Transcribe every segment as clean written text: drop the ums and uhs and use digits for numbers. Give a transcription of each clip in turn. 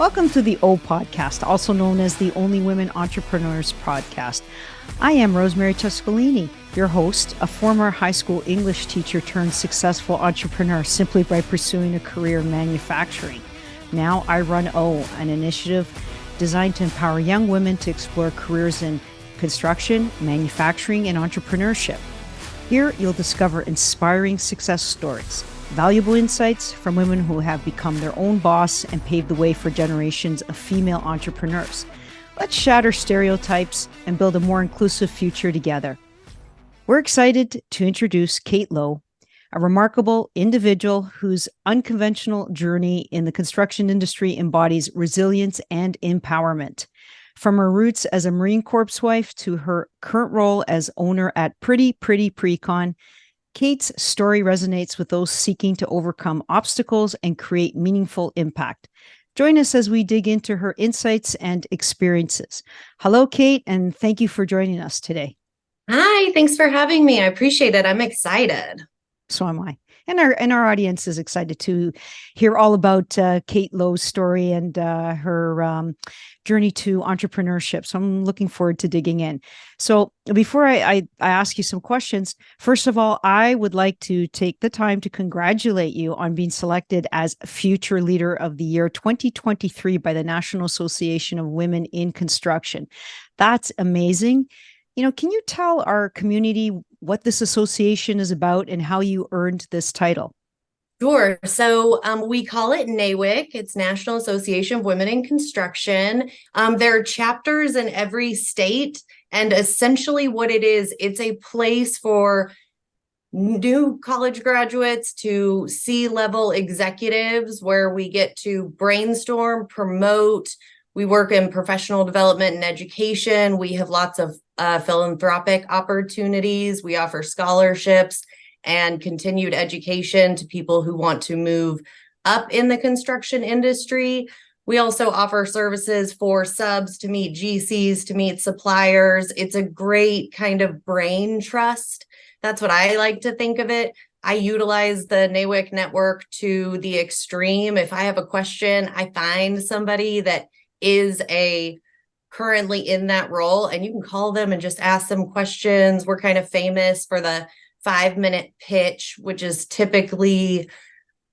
Welcome to the O Podcast, also known as the Only Women Entrepreneurs Podcast. I am Rosemary Cescolini, your host, a former high school English teacher turned successful entrepreneur simply by pursuing a career in manufacturing. Now I run O, an initiative designed to empower young women to explore careers in construction, manufacturing, and entrepreneurship. Here you'll discover inspiring success stories, valuable insights from women who have become their own boss and paved the way for generations of female entrepreneurs. Let's shatter stereotypes and build a more inclusive future together. We're excited to introduce Cait Lowe, a remarkable individual whose unconventional journey in the construction industry embodies resilience and empowerment. From her roots as a Marine Corps wife to her current role as owner at Pretty Pre-Con, Cait's story resonates with those seeking to overcome obstacles and create meaningful impact. Join us as we dig into her insights and experiences. Hello, Cait, and thank you for joining us today. Hi, thanks for having me. I appreciate it. I'm excited. So am I. And our audience is excited to hear all about Cait Lowe's story and her journey to entrepreneurship. So I'm looking forward to digging in. So before I ask you some questions, first of all, I would like to take the time to congratulate you on being selected as Future Leader of the Year 2023 by the National Association of Women in Construction. That's amazing. Can you tell our community what this association is about and how you earned this title? Sure. So we call it NAWIC. It's National Association of Women in Construction. There are chapters in every state. And essentially what it is, it's a place for new college graduates to C-level executives where we get to brainstorm, promote. We work in professional development and education. We have lots of philanthropic opportunities. We offer scholarships and continued education to people who want to move up in the construction industry. We also offer services for subs to meet GCs, to meet suppliers. It's a great kind of brain trust. That's what I like to think of it. I utilize the NAWIC network to the extreme. If I have a question, I find somebody that is currently in that role, and you can call them and just ask them questions. We're kind of famous for the 5-minute pitch, which is typically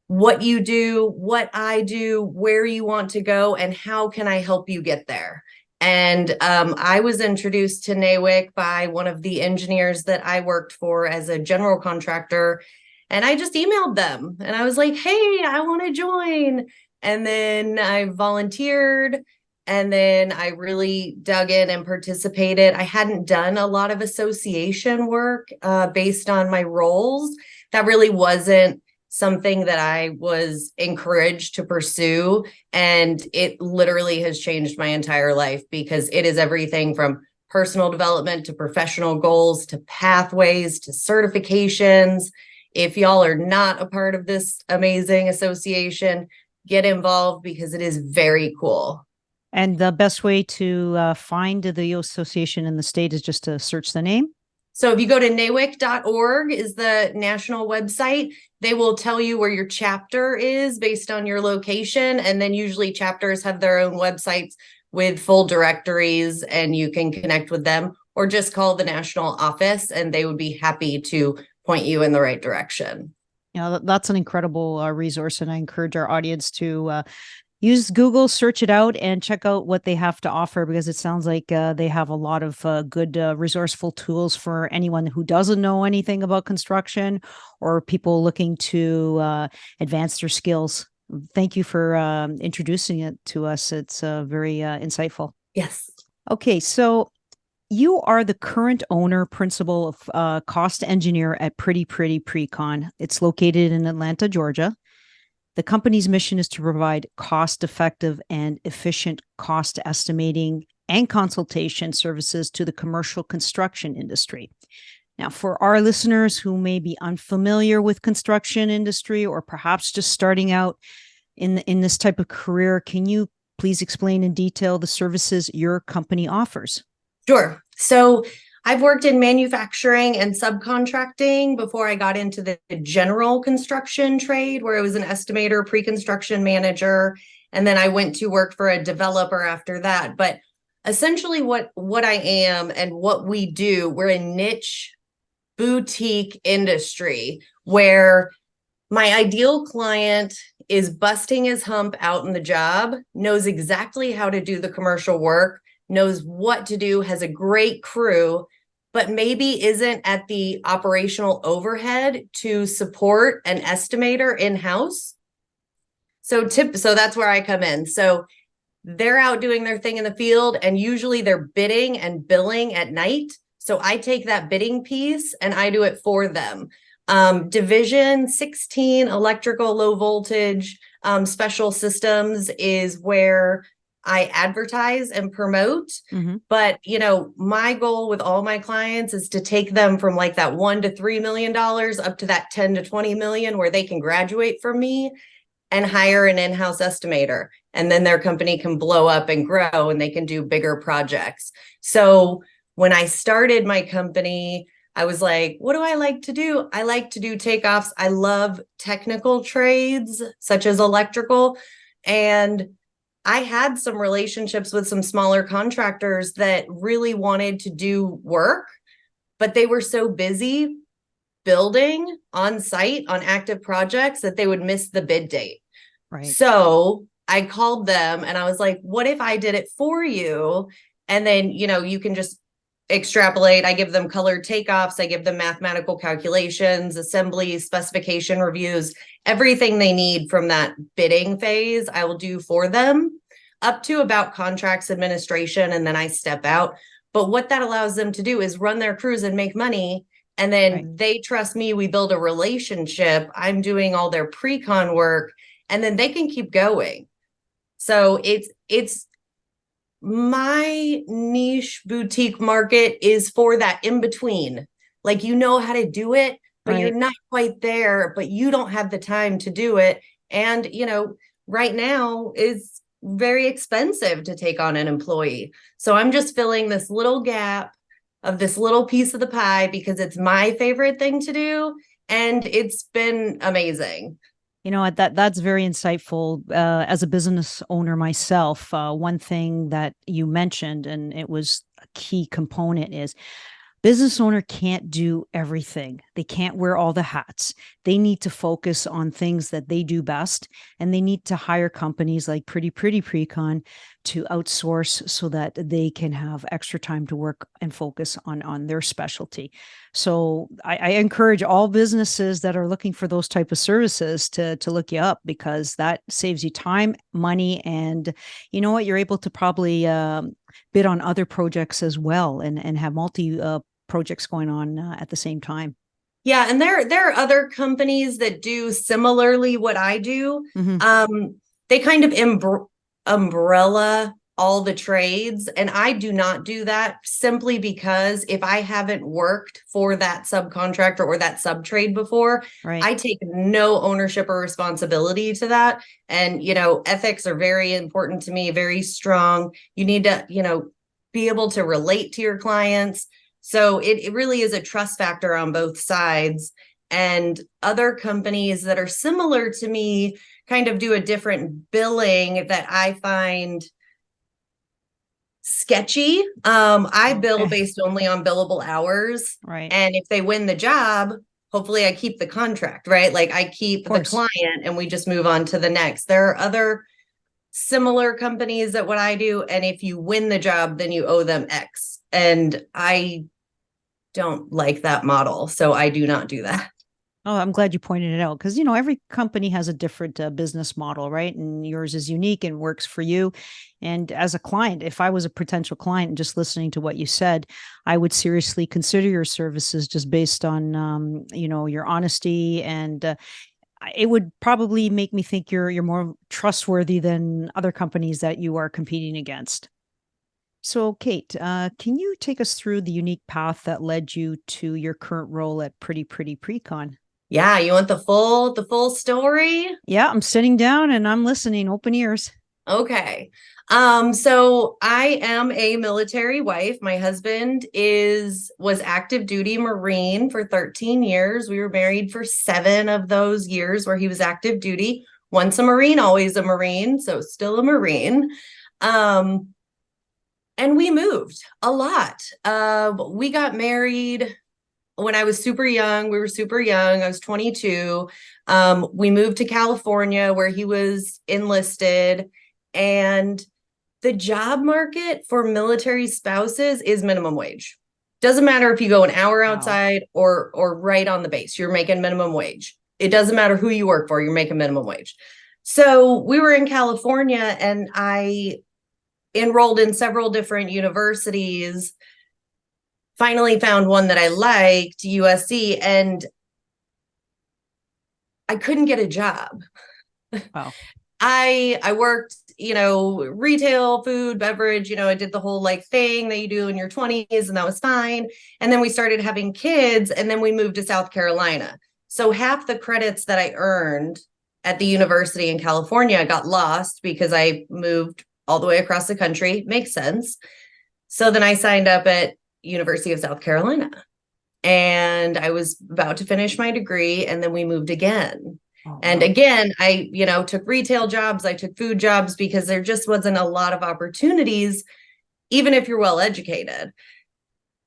what you do, what I do, where you want to go, and how can I help you get there. And I was introduced to NAWIC by one of the engineers that I worked for as a general contractor. And I just emailed them and I was like, hey, I want to join. And then I volunteered. And then I really dug in and participated. I hadn't done a lot of association work based on my roles. That really wasn't something that I was encouraged to pursue. And it literally has changed my entire life because it is everything from personal development to professional goals to pathways to certifications. If y'all are not a part of this amazing association, get involved because it is very cool. And the best way to find the association in the state is just to search the name? So if you go to nawic.org is the national website, they will tell you where your chapter is based on your location. And then usually chapters have their own websites with full directories and you can connect with them or just call the national office and they would be happy to point you in the right direction. That's an incredible resource. And I encourage our audience to use Google, search it out, and check out what they have to offer because it sounds like they have a lot of good resourceful tools for anyone who doesn't know anything about construction or people looking to advance their skills. Thank you for introducing it to us. It's very insightful. Yes. Okay, so you are the current owner, principal of cost engineer at Pretty Pre-Con. It's located in Atlanta, Georgia. The company's mission is to provide cost-effective and efficient cost estimating and consultation services to the commercial construction industry. Now, for our listeners who may be unfamiliar with construction industry or perhaps just starting out in this type of career, can you please explain in detail the services your company offers? Sure. So I've worked in manufacturing and subcontracting before I got into the general construction trade, where I was an estimator, pre-construction manager, And then I went to work for a developer after that. But essentially what I am and what we do, we're a niche boutique industry where my ideal client is busting his hump out in the job, knows exactly how to do the commercial work, knows what to do, has a great crew, but maybe isn't at the operational overhead to support an estimator in-house. So that's where I come in. So they're out doing their thing in the field, and usually they're bidding and billing at night. So I take that bidding piece and I do it for them. Division 16 electrical low voltage special systems is where I advertise and promote. Mm-hmm. But, my goal with all my clients is to take them from like that $1 to $3 million up to that 10 to 20 million where they can graduate from me and hire an in-house estimator. And then their company can blow up and grow and they can do bigger projects. So when I started my company, I was like, what do I like to do? I like to do takeoffs. I love technical trades such as electrical. And I had some relationships with some smaller contractors that really wanted to do work, but they were so busy building on site on active projects that they would miss the bid date. Right. So I called them and I was like, what if I did it for you? And then, you can just extrapolate. I give them colored takeoffs. I give them mathematical calculations, assemblies, specification reviews, everything they need from that bidding phase, I will do for them up to about contracts administration. And then I step out. But what that allows them to do is run their crews and make money. And then they trust me. We build a relationship. I'm doing all their pre-con work and then they can keep going. So it's my niche boutique market is for that in between. Like, how to do it, but you're not quite there, but you don't have the time to do it. And, right now is very expensive to take on an employee. So I'm just filling this little gap of this little piece of the pie because it's my favorite thing to do. And it's been amazing. That's very insightful. As a business owner myself, one thing that you mentioned, and it was a key component, is business owner can't do everything. They can't wear all the hats. They need to focus on things that they do best, and they need to hire companies like Pretty Precon to outsource so that they can have extra time to work and focus on their specialty. So I encourage all businesses that are looking for those type of services to look you up, because that saves you time, money, and you know what, you're able to probably bid on other projects as well and have multi projects going on at the same time. Yeah, and there are other companies that do similarly what I do. Mm-hmm. They kind of umbrella all the trades, and I do not do that simply because if I haven't worked for that subcontractor or that sub-trade before, I take no ownership or responsibility to that. And, ethics are very important to me, very strong. You need to, be able to relate to your clients. So it really is a trust factor on both sides. And other companies that are similar to me kind of do a different billing that I find sketchy. I bill based only on billable hours. Right. And if they win the job, hopefully I keep the contract, right? Like I keep the client and we just move on to the next. There are other similar companies that what I do. And if you win the job, then you owe them X. And I don't like that model. So I do not do that. Oh, I'm glad you pointed it out because, every company has a different business model, right? And yours is unique and works for you. And as a client, if I was a potential client and just listening to what you said, I would seriously consider your services just based on, your honesty. And it would probably make me think you're more trustworthy than other companies that you are competing against. So, Cait, can you take us through the unique path that led you to your current role at Pretty Precon? Yeah, you want the full story? Yeah, I'm sitting down and I'm listening, open ears. Okay. So I am a military wife. My husband was active duty Marine for 13 years. We were married for 7 of those years where he was active duty. Once a Marine, always a Marine. So still a Marine. And we moved a lot. We got married when I was super young. We were super young. I was 22. We moved to California where he was enlisted. And the job market for military spouses is minimum wage. Doesn't matter if you go an hour outside or right on the base, you're making minimum wage. It doesn't matter who you work for, you're making minimum wage. So we were in California and I enrolled in several different universities, finally found one that I liked, USC, and I couldn't get a job. Wow. I worked, retail, food, beverage, I did the whole thing that you do in your 20s, and that was fine. And then we started having kids, and then we moved to South Carolina. So half the credits that I earned at the university in California got lost because I moved all the way across the country. Makes sense. So then I signed up at University of South Carolina, and I was about to finish my degree, and then we moved again. And again, I, took retail jobs, I took food jobs because there just wasn't a lot of opportunities, even if you're well educated.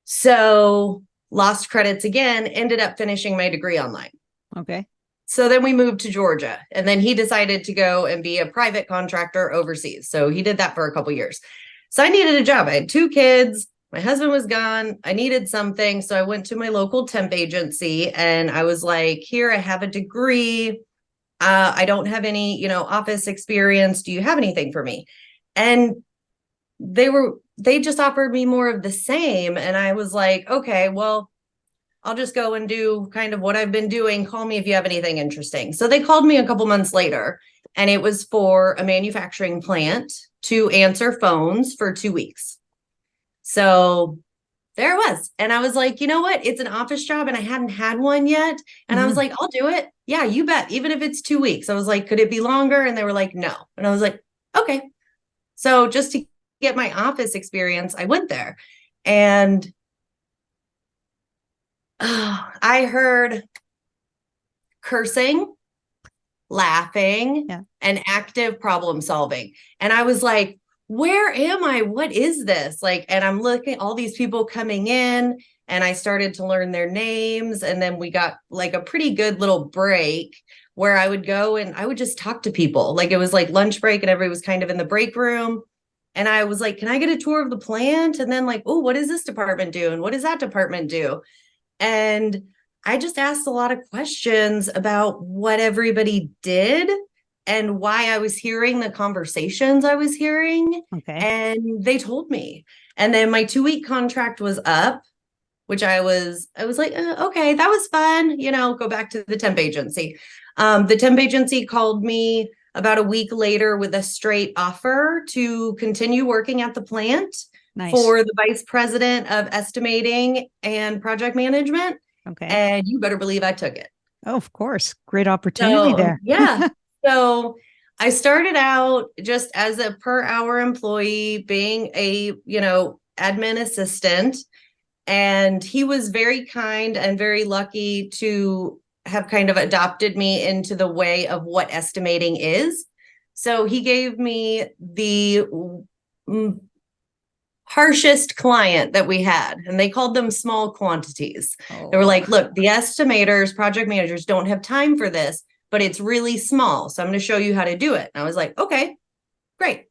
So lost credits again, ended up finishing my degree online. Okay. So then we moved to Georgia, and then he decided to go and be a private contractor overseas. So he did that for a couple of years. So I needed a job. I had 2 kids. My husband was gone. I needed something. So I went to my local temp agency and I was like, here, I have a degree. I don't have any, office experience. Do you have anything for me? And they just offered me more of the same. And I was like, okay, well, I'll just go and do kind of what I've been doing. Call me if you have anything interesting. So they called me a couple months later, and it was for a manufacturing plant to answer phones for 2 weeks. So there it was. And I was like, you know what? It's an office job and I hadn't had one yet. And I was like, I'll do it. Yeah, you bet. Even if it's 2 weeks. I was like, could it be longer? And they were like, no. And I was like, okay. So just to get my office experience, I went there. And I heard cursing, laughing, and active problem solving. And I was like, where am I? What is this? And I'm looking at all these people coming in, and I started to learn their names. And then we got a pretty good little break where I would go and I would just talk to people. It was lunch break and everybody was kind of in the break room. And I was like, can I get a tour of the plant? And then oh, what does this department do? And what does that department do? And I just asked a lot of questions about what everybody did and why I was hearing the conversations I was hearing. Okay. And they told me. And then my 2-week contract was up, which I was like, okay, that was fun. Go back to the temp agency. The temp agency called me about a week later with a straight offer to continue working at the plant. Nice. For the vice president of estimating and project management. Okay. And you better believe I took it. Oh, of course. Great opportunity there. Yeah. So I started out just as a per hour employee, being a, admin assistant. And he was very kind and very lucky to have kind of adopted me into the way of what estimating is. So he gave me the harshest client that we had, and they called them small quantities. They were like, look, the estimators, project managers don't have time for this, but it's really small. So I'm going to show you how to do it. And I was like, okay, great.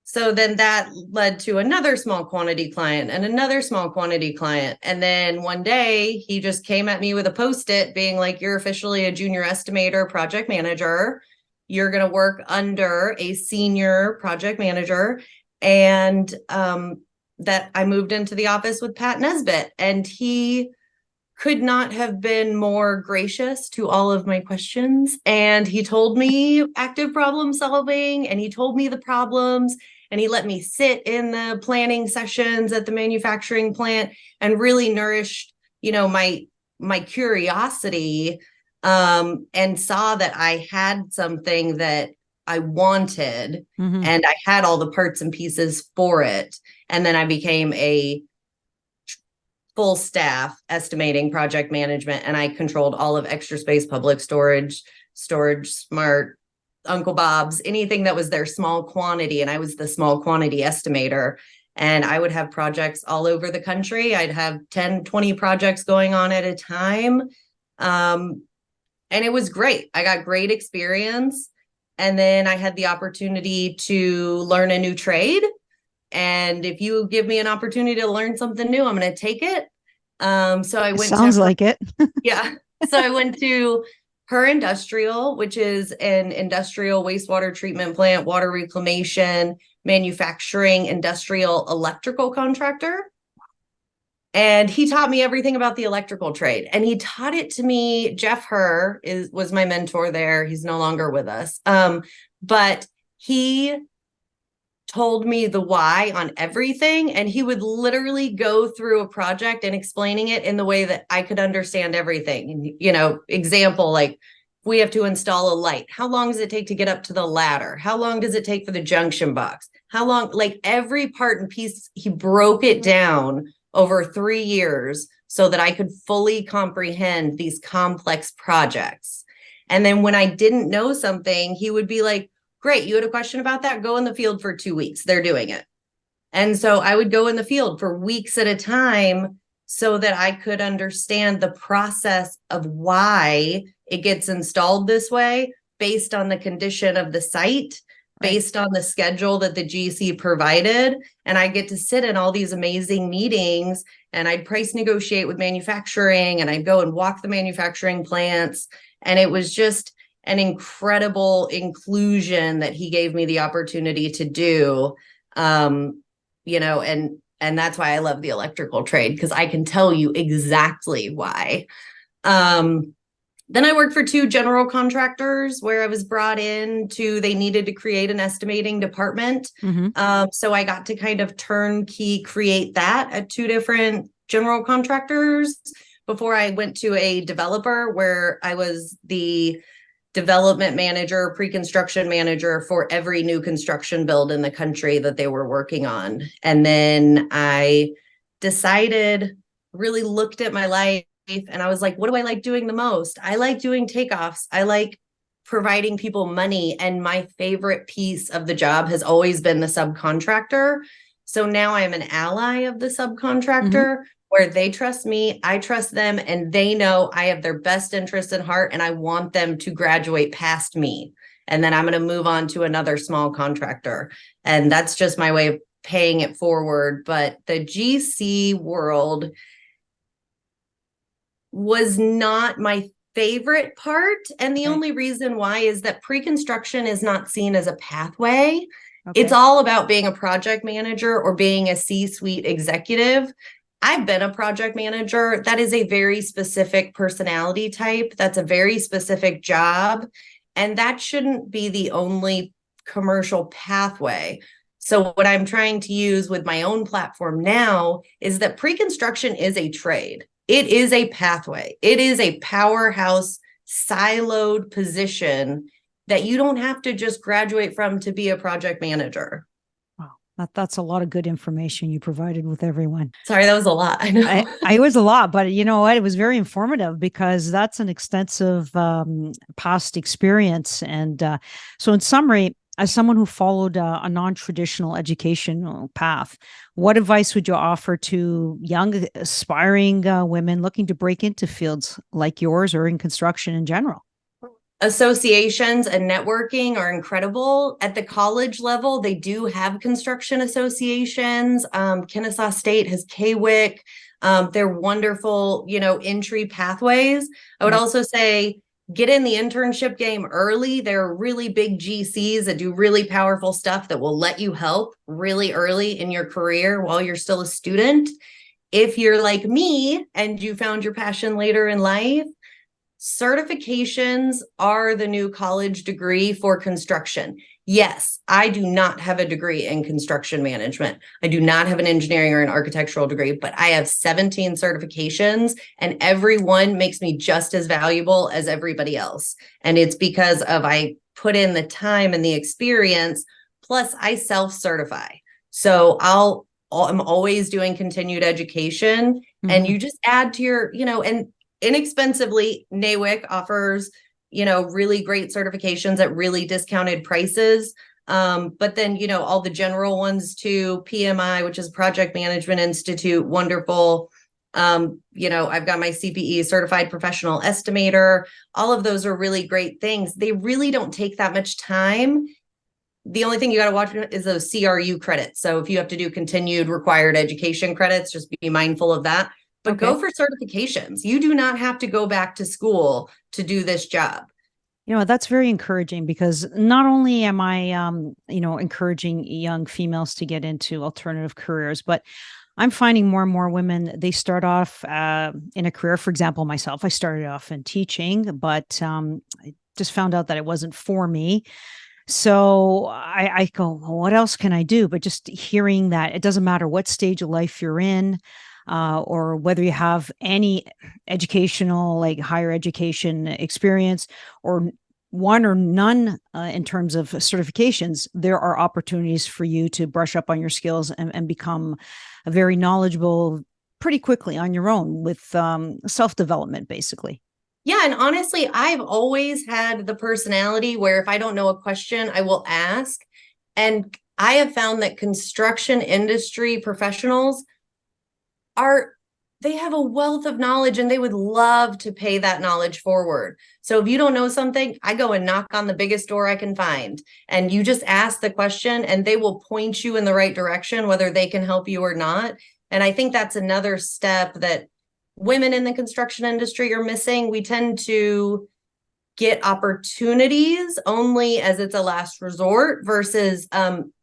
So then that led to another small quantity client and another small quantity client. And then one day he just came at me with a Post-it being like, you're officially a junior estimator, project manager. You're going to work under a senior project manager. And that I moved into the office with Pat Nesbitt, and he could not have been more gracious to all of my questions. And he told me active problem solving, and he told me the problems, and he let me sit in the planning sessions at the manufacturing plant and really nourished, my curiosity, and saw that I had something that I wanted, and I had all the parts and pieces for it. And then I became a full staff estimating project management, and I controlled all of Extra Space public storage, Storage Smart, Uncle Bob's, anything that was their small quantity. And I was the small quantity estimator. And I would have projects all over the country. I'd have 10, 20 projects going on at a time. And it was great. I got great experience. And then I had the opportunity to learn a new trade. And if you give me an opportunity to learn something new, I'm going to take it. So I went Sounds like it. Yeah. So I went to Her Industrial, which is an industrial wastewater treatment plant, water reclamation, manufacturing, industrial electrical contractor. And he taught me everything about the electrical trade. And he taught it to me. Jeff Herr was my mentor there. He's no longer with us. But he told me the why on everything. And he would literally go through a project and explaining it in the way that I could understand everything. You know, example, like we have to install a light. How long does it take to get up to the ladder? How long does it take for the junction box? How long, like every part and piece, he broke it down over 3 years so that I could fully comprehend these complex projects. And then when I didn't know something, he would be like, great, you had a question about that? Go in the field for 2 weeks. They're doing it. And so I would go in the field for weeks at a time so that I could understand the process of why it gets installed this way based on the condition of the site, based on the schedule that the GC provided. And I get to sit in all these amazing meetings, and I'd price negotiate with manufacturing, and I'd go and walk the manufacturing plants. And it was just an incredible inclusion that he gave me the opportunity to do. You know, and that's why I love the electrical trade, because I can tell you exactly why. Then I worked for 2 general contractors where I was brought in they needed to create an estimating department. So I got to kind of turnkey create that at 2 different general contractors before I went to a developer where I was the development manager, pre-construction manager for every new construction build in the country that they were working on. And then I really looked at my life, and I was like, what do I like doing the most? I like doing takeoffs. I like providing people money. And my favorite piece of the job has always been the subcontractor. So now I'm an ally of the subcontractor, where they trust me, I trust them, and they know I have their best interest in heart, and I want them to graduate past me. And then I'm going to move on to another small contractor. And that's just my way of paying it forward. But the GC world was not my favorite part. And the only reason why is that pre-construction is not seen as a pathway. It's all about being a project manager or being a C-suite executive. I've been a project manager. That is a very specific personality type. That's a very specific job. And that shouldn't be the only commercial pathway. So what I'm trying to use with my own platform now is that pre-construction is a trade. It is a pathway. It is a powerhouse siloed position that you don't have to just graduate from to be a project manager. That's a lot of good information you provided with everyone. Sorry, that was a lot. I know. It was a lot, but you know what? It was very informative because that's an extensive past experience. And so in summary, as someone who followed a non-traditional educational path, what advice would you offer to young aspiring women looking to break into fields like yours or in construction in general? Associations and networking are incredible. At the college level, they do have construction associations. Kennesaw State has KWIC. They're wonderful, entry pathways. I would also say get in the internship game early. There are really big GCs that do really powerful stuff that will let you help really early in your career while you're still a student. If you're like me and you found your passion later in life, certifications are the new college degree for construction. Yes, I do not have a degree in construction management. I do not have an engineering or an architectural degree, but I have 17 certifications, and every one makes me just as valuable as everybody else. And it's because I put in the time and the experience, plus I self-certify. So I'm always doing continued education, and you just add to your, and inexpensively, NAWIC offers really great certifications at really discounted prices. But then, all the general ones too, PMI, which is Project Management Institute, wonderful. I've got my CPE, Certified Professional Estimator. All of those are really great things. They really don't take that much time. The only thing you got to watch is those CRU credits. So if you have to do continued required education credits, just be mindful of that. But go for certifications. You do not have to go back to school to do this job. That's very encouraging, because not only am I, encouraging young females to get into alternative careers, but I'm finding more and more women, they start off in a career. For example, myself, I started off in teaching, but I just found out that it wasn't for me. So I go, well, what else can I do? But just hearing that it doesn't matter what stage of life you're in, or whether you have any educational, like higher education experience, or one or none in terms of certifications, there are opportunities for you to brush up on your skills and become very knowledgeable pretty quickly on your own with self-development, basically. Yeah. And honestly, I've always had the personality where if I don't know a question, I will ask. And I have found that construction industry professionals they have a wealth of knowledge, and they would love to pay that knowledge forward. So if you don't know something, I go and knock on the biggest door I can find, and you just ask the question and they will point you in the right direction, whether they can help you or not. And I think that's another step that women in the construction industry are missing. We tend to get opportunities only as it's a last resort versus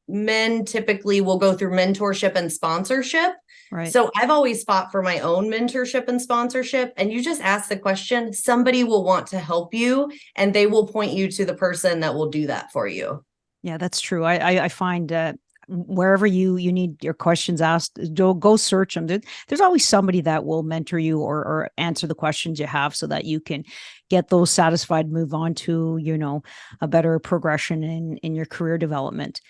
men typically will go through mentorship and sponsorship. Right. So I've always fought for my own mentorship and sponsorship. And you just ask the question, somebody will want to help you, and they will point you to the person that will do that for you. Yeah, that's true. I find wherever you need your questions asked, go search them. There's always somebody that will mentor you or answer the questions you have, so that you can get those satisfied, move on to, a better progression in your career development.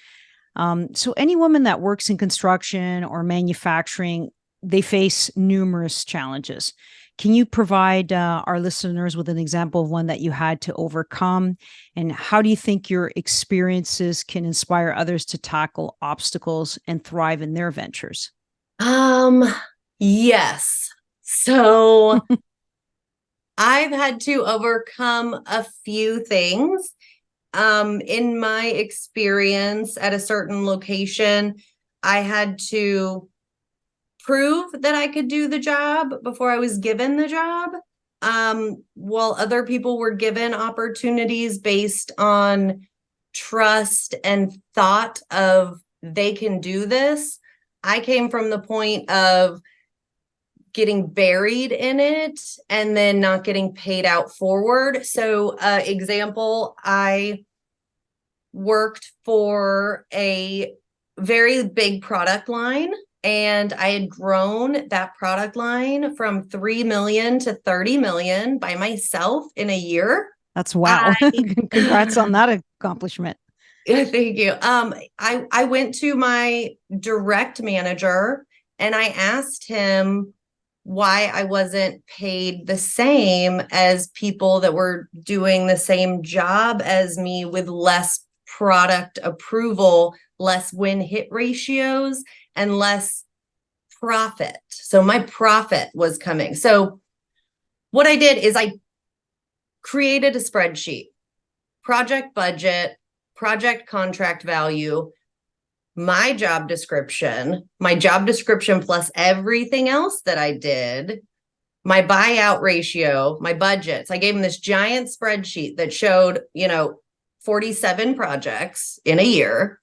So any woman that works in construction or manufacturing, they face numerous challenges. Can you provide our listeners with an example of one that you had to overcome? And how do you think your experiences can inspire others to tackle obstacles and thrive in their ventures? Yes. So I've had to overcome a few things. In my experience at a certain location, I had to prove that I could do the job before I was given the job. While other people were given opportunities based on trust and thought of they can do this, I came from the point of getting buried in it and then not getting paid out forward. So, example, I worked for a very big product line, and I had grown that product line from 3 million to 30 million by myself in a year. That's wow. Congrats on that accomplishment. Thank you. I went to my direct manager and I asked him why I wasn't paid the same as people that were doing the same job as me with less product approval, less win hit ratios, and less profit. So my profit was coming. So what I did is I created a spreadsheet, project budget, project contract value, my job description plus everything else that I did, my buyout ratio, my budgets. I gave him this giant spreadsheet that showed, 47 projects in a year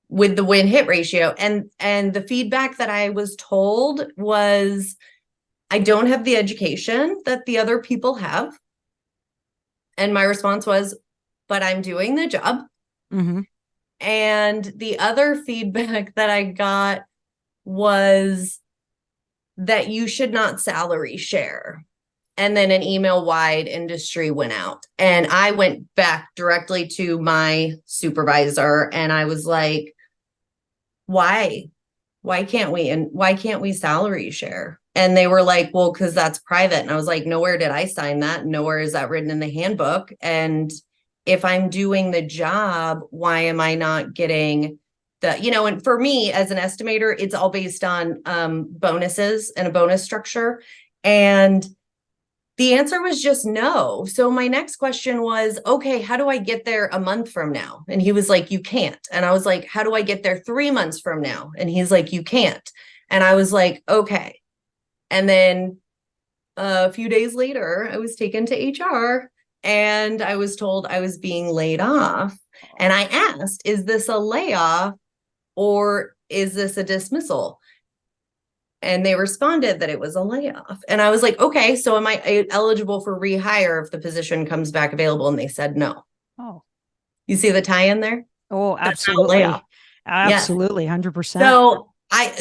with the win hit ratio. And the feedback that I was told was, I don't have the education that the other people have. And my response was, but I'm doing the job. Mm-hmm. And the other feedback that I got was that you should not salary share. And then an email-wide industry went out. And I went back directly to my supervisor and I was like, why can't we salary share? And they were like, well, because that's private. And I was like, nowhere did I sign that. Nowhere is that written in the handbook. And if I'm doing the job, why am I not getting and for me as an estimator, it's all based on bonuses and a bonus structure. And the answer was just no. So my next question was, okay, how do I get there a month from now? And he was like, you can't. And I was like, how do I get there 3 months from now? And he's like, you can't. And I was like, okay. And then a few days later, I was taken to HR and I was told I was being laid off. And I asked, is this a layoff or is this a dismissal? And they responded that it was a layoff. And I was like, okay, so am I eligible for rehire if the position comes back available? And they said no. Oh, You see the tie in there? oh, absolutely. Absolutely. 100%.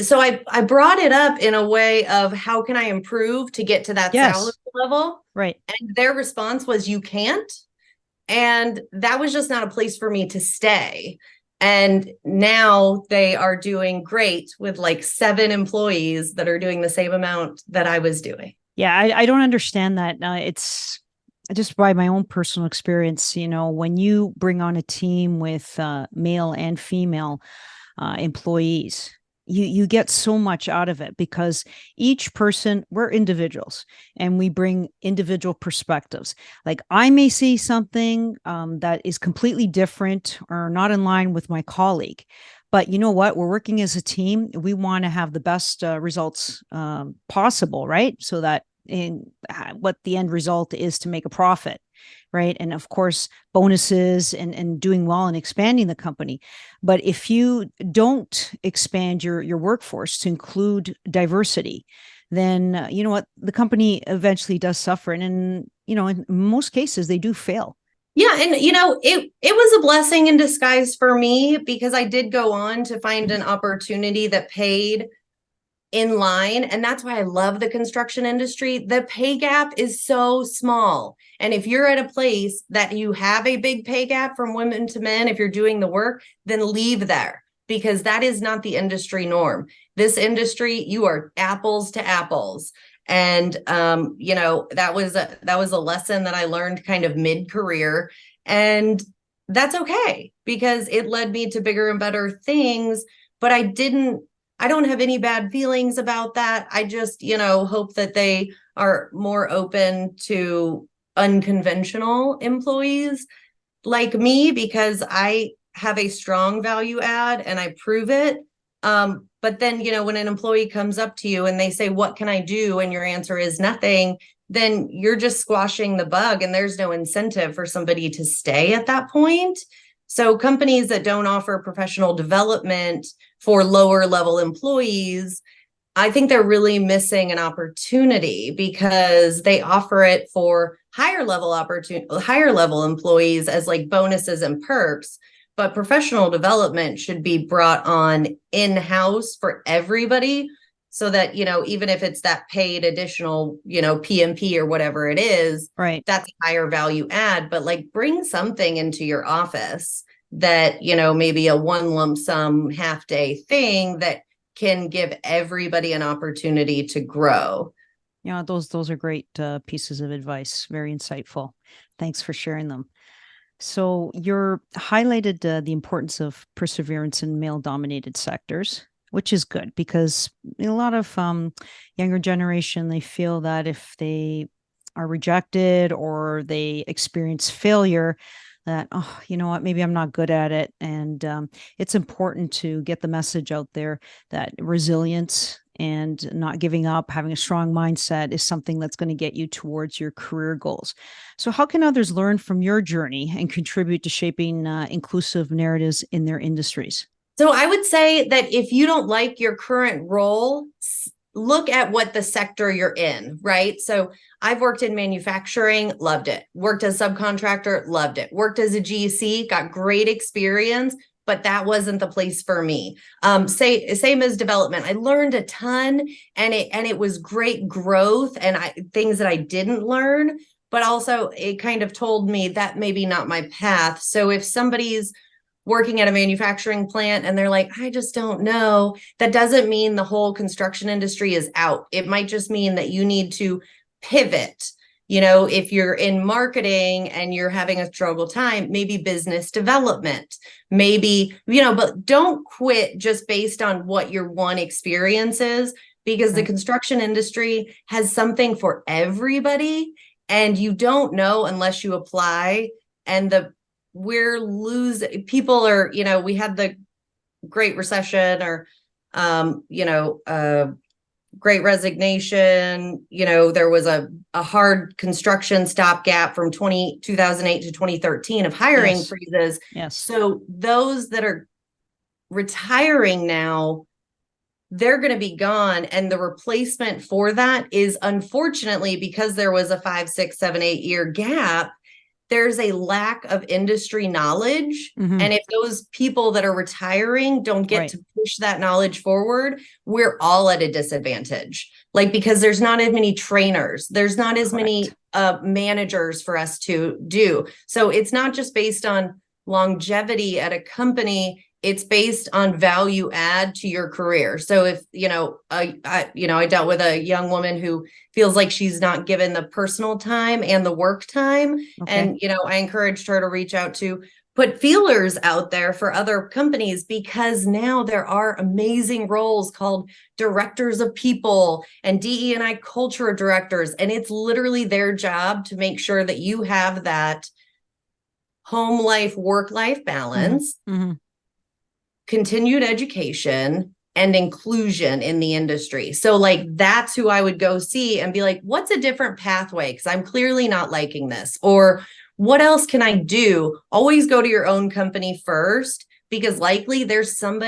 So I brought it up in a way of how can I improve to get to that salary level? Right. And their response was, you can't. And that was just not a place for me to stay. And now they are doing great with like 7 employees that are doing the same amount that I was doing. Yeah, I don't understand that. It's just by my own personal experience, when you bring on a team with male and female employees, you get so much out of it because each person, we're individuals and we bring individual perspectives. Like I may see something that is completely different or not in line with my colleague. But you know what? We're working as a team. We want to have the best results possible, right? So that in what the end result is to make a profit, right? And of course, bonuses and doing well and expanding the company. But if you don't expand your workforce to include diversity, then you know what? The company eventually does suffer. And in most cases, they do fail. Yeah. And, it was a blessing in disguise for me because I did go on to find an opportunity that paid in line. And that's why I love the construction industry. The pay gap is so small. And if you're at a place that you have a big pay gap from women to men, if you're doing the work, then leave there because that is not the industry norm. This industry, you are apples to apples. And that was a lesson that I learned kind of mid-career. And that's okay because it led me to bigger and better things. But I don't have any bad feelings about that. I just, hope that they are more open to unconventional employees like me because I have a strong value add and I prove it. But then, when an employee comes up to you and they say, what can I do? And your answer is nothing, then you're just squashing the bug and there's no incentive for somebody to stay at that point. So companies that don't offer professional development for lower level employees, I think they're really missing an opportunity because they offer it for higher level employees as like bonuses and perks. But professional development should be brought on in-house for everybody so that, even if it's that paid additional, PMP or whatever it is, right, that's a higher value add, but like bring something into your office that, maybe a one lump sum half day thing that can give everybody an opportunity to grow. Yeah, those are great pieces of advice. Very insightful. Thanks for sharing them. So you're highlighted the importance of perseverance in male-dominated sectors, which is good because a lot of younger generation, they feel that if they are rejected or they experience failure, that, oh, you know what, maybe I'm not good at it. And it's important to get the message out there that resilience and not giving up, having a strong mindset is something that's going to get you towards your career goals. So how can others learn from your journey and contribute to shaping inclusive narratives in their industries? So I would say that if you don't like your current role, look at what the sector you're in, right? So I've worked in manufacturing, loved it. Worked as a subcontractor, loved it. Worked as a GC, got great experience, but that wasn't the place for me. Same as development. I learned a ton and it was great growth and things that I didn't learn, but also it kind of told me that maybe not my path. So if somebody's working at a manufacturing plant and they're like, I just don't know. That doesn't mean the whole construction industry is out. It might just mean that you need to pivot. If you're in marketing and you're having a struggle time, maybe business development, maybe, but don't quit just based on what your one experience is, because the construction industry has something for everybody and you don't know unless you apply. And we're losing people are, we had the Great Recession or, Great Resignation. There was a hard construction stopgap from 2008 to 2013 of hiring freezes. Yes. So those that are retiring now, they're going to be gone. And the replacement for that is, unfortunately, because there was a 5, 6, 7, 8 year gap, there's a lack of industry knowledge. Mm-hmm. And if those people that are retiring don't get to push that knowledge forward, we're all at a disadvantage. Because there's not as many trainers, there's not as many managers for us to do. So it's not just based on longevity at a company, it's based on value add to your career. So if, I dealt with a young woman who feels like she's not given the personal time and the work time. And, I encouraged her to reach out to put feelers out there for other companies, because now there are amazing roles called directors of people and DE&I culture directors. And it's literally their job to make sure that you have that home life, work life balance. Mm-hmm. Continued education and inclusion in the industry. So that's who I would go see and be like, what's a different pathway? Because I'm clearly not liking this. Or what else can I do? Always go to your own company first, because likely there's some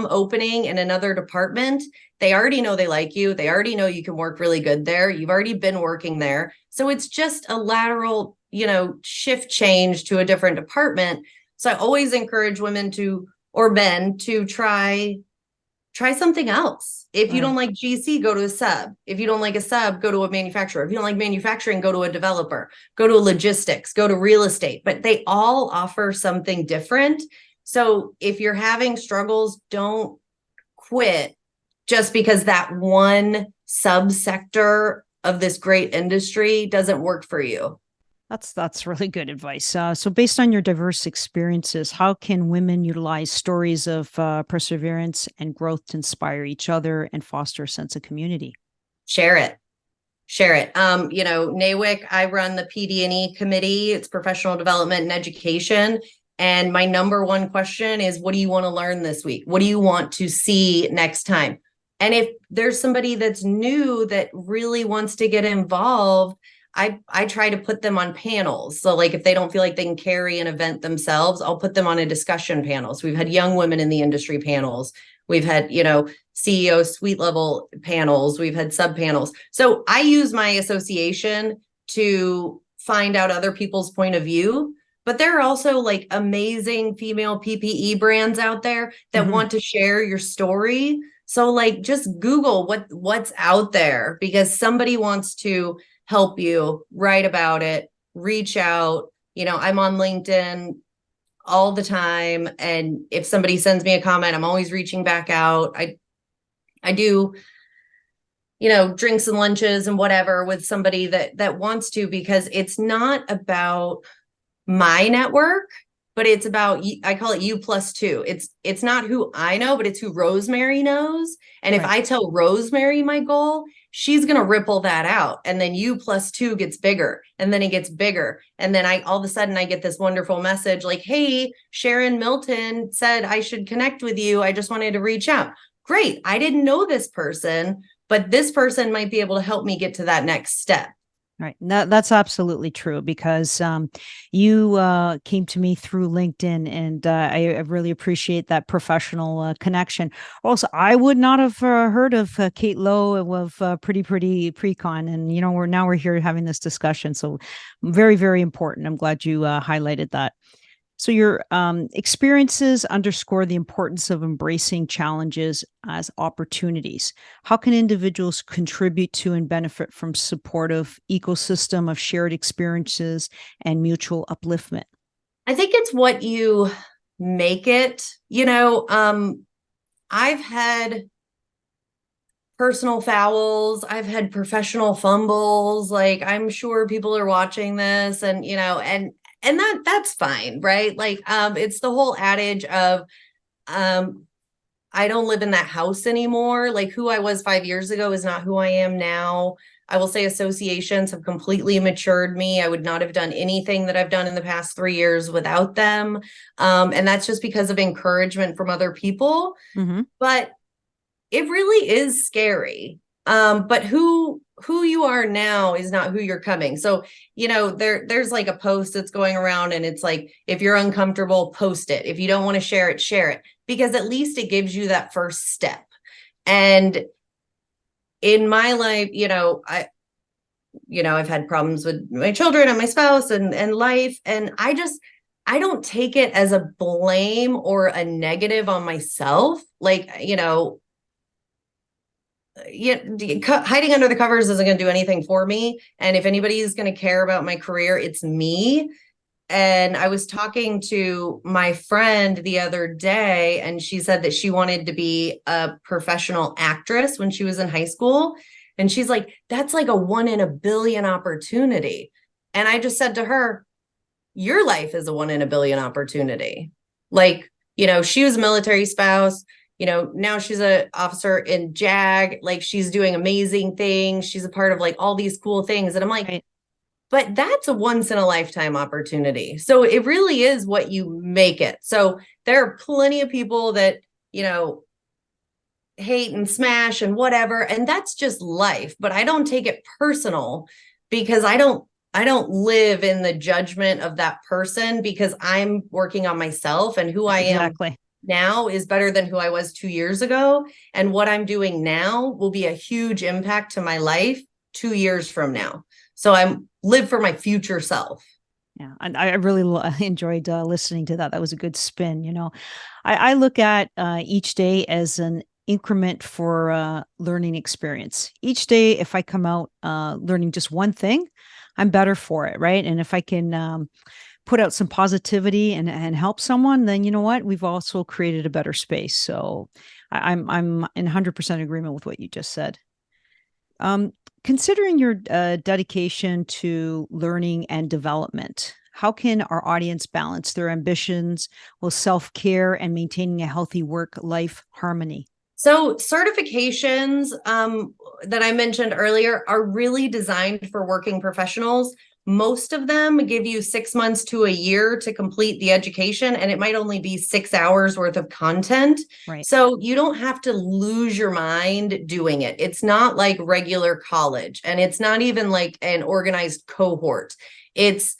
opening in another department. They already know they like you. They already know you can work really good there. You've already been working there. So it's just a lateral, shift change to a different department. So I always encourage women or men to try something else. If you don't like GC, go to a sub. If you don't like a sub, go to a manufacturer. If you don't like manufacturing, go to a developer, go to logistics, go to real estate. But they all offer something different. So if you're having struggles, don't quit just because that one subsector of this great industry doesn't work for you. That's really good advice. So based on your diverse experiences, how can women utilize stories of perseverance and growth to inspire each other and foster a sense of community? Share it. NAWIC, I run the PD&E committee. It's professional development and education. And my number one question is, what do you want to learn this week? What do you want to see next time? And if there's somebody that's new that really wants to get involved, I try to put them on panels. So if they don't feel like they can carry an event themselves, I'll put them on a discussion panel. So we've had young women in the industry panels. We've had, CEO suite level panels. We've had sub panels. So I use my association to find out other people's point of view. But there are also amazing female PPE brands out there that want to share your story. So just Google what's out there, because somebody wants to help you, write about it, reach out. I'm on LinkedIn all the time. And if somebody sends me a comment, I'm always reaching back out. I do, drinks and lunches and whatever with somebody that wants to, because it's not about my network, but it's about, I call it U+2. It's not who I know, but it's who Rosemary knows. And if I tell Rosemary my goal, she's going to ripple that out. And then U+2 gets bigger, and then it gets bigger. And then all of a sudden I get this wonderful message hey, Sharon Milton said I should connect with you. I just wanted to reach out. Great. I didn't know this person, but this person might be able to help me get to that next step. Right. That's absolutely true, because you came to me through LinkedIn, and I really appreciate that professional connection. Also, I would not have heard of Cait Lowe of Pretty Precon, and we're here having this discussion. So very, very important. I'm glad you highlighted that. So your experiences underscore the importance of embracing challenges as opportunities. How can individuals contribute to and benefit from supportive ecosystem of shared experiences and mutual upliftment? I think it's what you make it. I've had personal fouls, I've had professional fumbles. Like, I'm sure people are watching this, and that's fine, right? Like, it's the whole adage of I don't live in that house anymore. Like, who I was 5 years ago is not who I am now. I will say associations have completely matured me. I would not have done anything that I've done in the past 3 years without them. And that's just because of encouragement from other people. Mm-hmm. But it really is scary. But who you are now is not who you're coming. So, there's like a post that's going around, and it's like, if you're uncomfortable, post it. If you don't want to share it, share it, because at least it gives you that first step. And in my life, I've had problems with my children and my spouse and life. And I don't take it as a blame or a negative on myself. Like, hiding under the covers isn't going to do anything for me. And if anybody is going to care about my career, it's me. And I was talking to my friend the other day, and she said that she wanted to be a professional actress when she was in high school. And she's like, that's like a 1 in a billion opportunity. And I just said to her, your life is a 1 in a billion opportunity. Like, she was a military spouse. Now she's an officer in JAG. Like, she's doing amazing things. She's a part of like all these cool things. And I'm like, right. But that's a once in a lifetime opportunity. So it really is what you make it. So there are plenty of people that, hate and smash and whatever. And that's just life. But I don't take it personal, because I don't live in the judgment of that person, because I'm working on myself, and who I am now is better than who I was 2 years ago. And what I'm doing now will be a huge impact to my life 2 years from now. So I live for my future self. Yeah. And I really enjoyed listening to that. That was a good spin. I look at each day as an increment for learning experience. Each day, if I come out learning just one thing, I'm better for it. Right. And if I can put out some positivity and help someone, then you know what? We've also created a better space. So I'm in 100% agreement with what you just said. Considering your dedication to learning and development, how can our audience balance their ambitions with self-care and maintaining a healthy work-life harmony? So certifications that I mentioned earlier are really designed for working professionals. Most of them give you 6 months to a year to complete the education, and it might only be 6 hours worth of content. Right. So you don't have to lose your mind doing it. It's not like regular college, and it's not even like an organized cohort. It's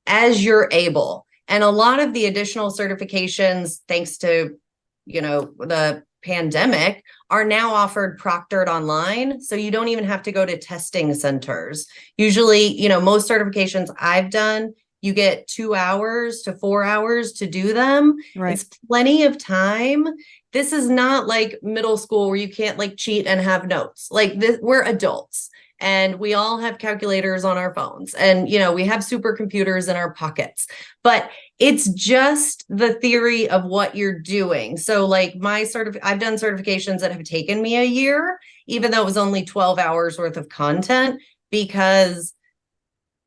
as you're able. And a lot of the additional certifications, thanks to, the pandemic, are now offered proctored online. So you don't even have to go to testing centers. Usually, most certifications I've done, you get 2 hours to 4 hours to do them. Right. It's plenty of time. This is not like middle school where you can't like cheat and have notes. Like this, we're adults. And we all have calculators on our phones, and, we have supercomputers in our pockets, but it's just the theory of what you're doing. So like I've done certifications that have taken me a year, even though it was only 12 hours worth of content, because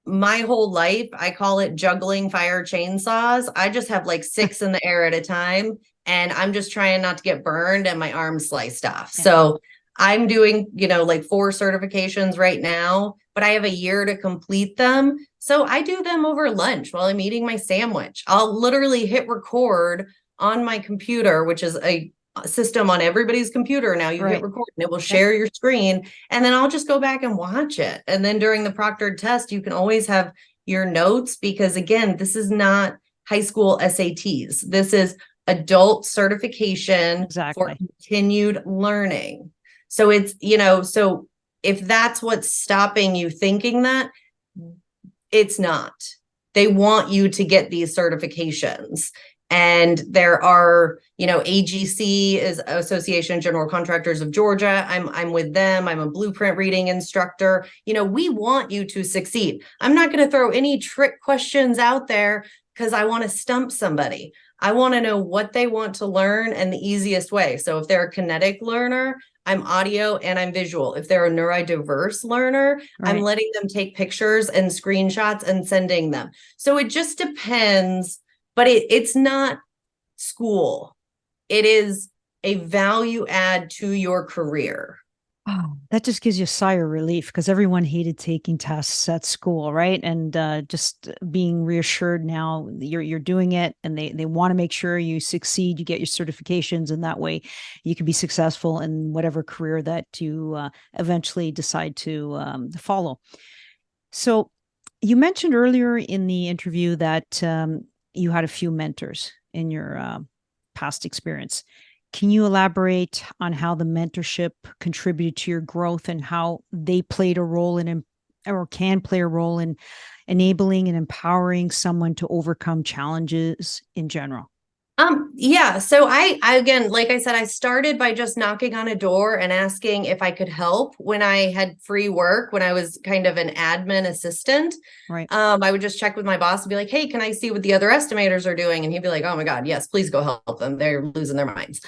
my whole life, I call it juggling fire chainsaws. I just have like 6 in the air at a time, and I'm just trying not to get burned and my arm sliced off. Yeah. So I'm doing, like 4 certifications right now, but I have a year to complete them. So I do them over lunch while I'm eating my sandwich. I'll literally hit record on my computer, which is a system on everybody's computer now. You hit record and it will share your screen, and then I'll just go back and watch it. And then during the proctored test, you can always have your notes, because again, this is not high school SATs. This is adult certification for continued learning. So it's, so if that's what's stopping you thinking that, it's not. They want you to get these certifications. And there are, AGC is Association of General Contractors of Georgia. I'm with them. I'm a blueprint reading instructor. We want you to succeed. I'm not going to throw any trick questions out there because I want to stump somebody. I want to know what they want to learn and the easiest way. So if they're a kinetic learner, I'm audio and I'm visual. If they're a neurodiverse learner, I'm letting them take pictures and screenshots and sending them. So it just depends, but it's not school. It is a value add to your career. Oh, that just gives you a sigh of relief because everyone hated taking tests at school, right? And just being reassured now you're doing it, and they want to make sure you succeed, you get your certifications, and that way you can be successful in whatever career that you eventually decide to follow. So, you mentioned earlier in the interview that you had a few mentors in your past experience. Can you elaborate on how the mentorship contributed to your growth and how they played a role in, or can play a role in, enabling and empowering someone to overcome challenges in general? Yeah. So I again, like I said, I started by just knocking on a door and asking if I could help when I had free work, when I was kind of an admin assistant. Right. I would just check with my boss and be like, hey, can I see what the other estimators are doing? And he'd be like, oh my God, yes, please go help them. They're losing their minds.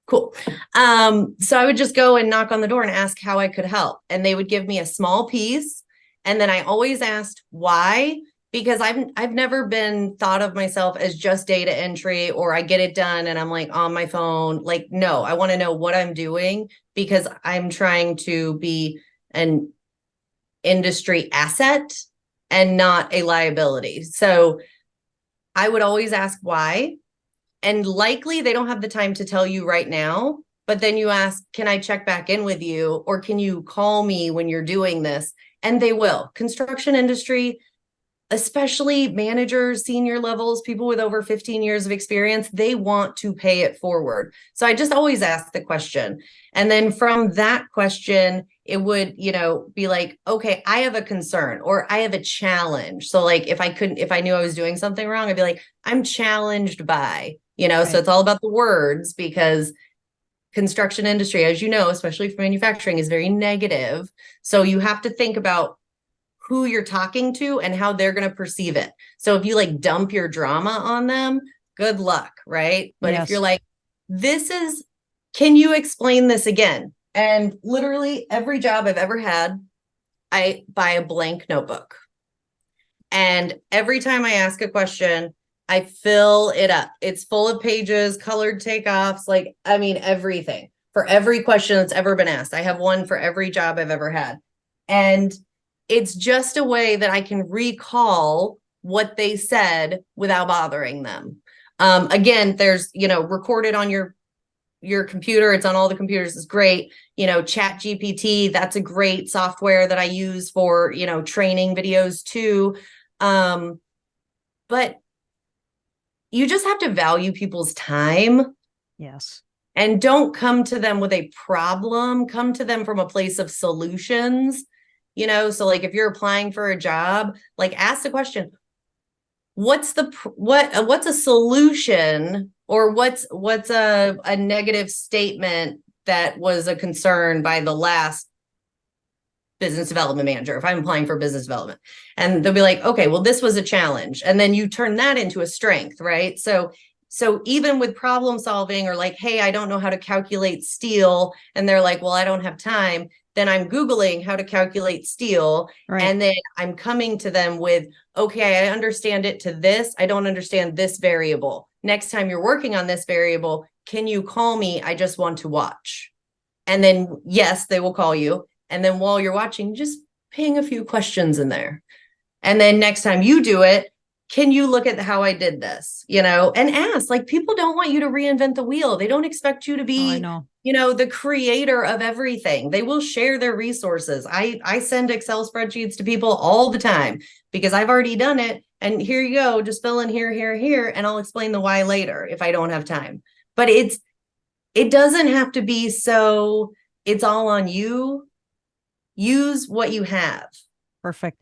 Cool. So I would just go and knock on the door and ask how I could help. And they would give me a small piece. And then I always asked why, because I've never been thought of myself as just data entry, or I get it done and I'm like on my phone. Like, no, I want to know what I'm doing because I'm trying to be an industry asset and not a liability. So I would always ask why. And likely they don't have the time to tell you right now, but then you ask, can I check back in with you? Or can you call me when you're doing this? And they will. Construction industry, especially managers, senior levels, people with over 15 years of experience, they want to pay it forward. So I just always ask the question. And then from that question, it would, be like, okay, I have a concern or I have a challenge. So like if I knew I was doing something wrong, I'd be like, I'm challenged by, so it's all about the words, because construction industry, as you know, especially for manufacturing, is very negative. So you have to think about who you're talking to and how they're going to perceive it. So if you like dump your drama on them, good luck, right? But if you're like, can you explain this again? And literally every job I've ever had, I buy a blank notebook. And every time I ask a question, I fill it up. It's full of pages, colored takeoffs, everything. For every question that's ever been asked. I have one for every job I've ever had. And it's just a way that I can recall what they said without bothering them. Again, there's, recorded on your computer. It's on all the computers. It's great. Chat GPT, that's a great software that I use for, training videos too. But you just have to value people's time. Yes. And don't come to them with a problem. Come to them from a place of solutions. So like if you're applying for a job, like ask the question, what's a solution, or what's a negative statement that was a concern by the last business development manager, if I'm applying for business development? And they'll be like, okay, well, this was a challenge. And then you turn that into a strength, right? So even with problem solving, or like, hey, I don't know how to calculate steel. And they're like, well, I don't have time. Then I'm Googling how to calculate steel. Right. And then I'm coming to them with, okay, I understand it to this. I don't understand this variable. Next time you're working on this variable, can you call me? I just want to watch. And then, yes, they will call you. And then while you're watching, just ping a few questions in there. And then next time you do it, can you look at how I did this, and ask. Like, people don't want you to reinvent the wheel. They don't expect you to be, the creator of everything. They will share their resources. I send Excel spreadsheets to people all the time because I've already done it. And here you go, just fill in here, here, here, and I'll explain the why later if I don't have time. But it doesn't have to be so it's all on you. Use what you have. Perfect.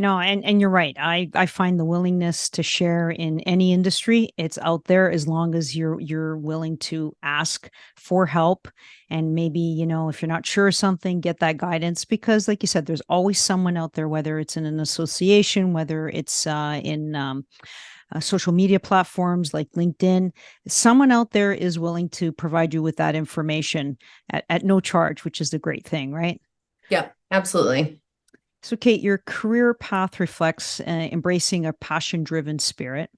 And you're right. I find the willingness to share in any industry, it's out there as long as you're willing to ask for help. And maybe, if you're not sure of something, get that guidance, because like you said, there's always someone out there, whether it's in an association, whether it's in social media platforms like LinkedIn, someone out there is willing to provide you with that information at no charge, which is the great thing, right? Yeah, absolutely. So, Cait, your career path reflects embracing a passion driven spirit.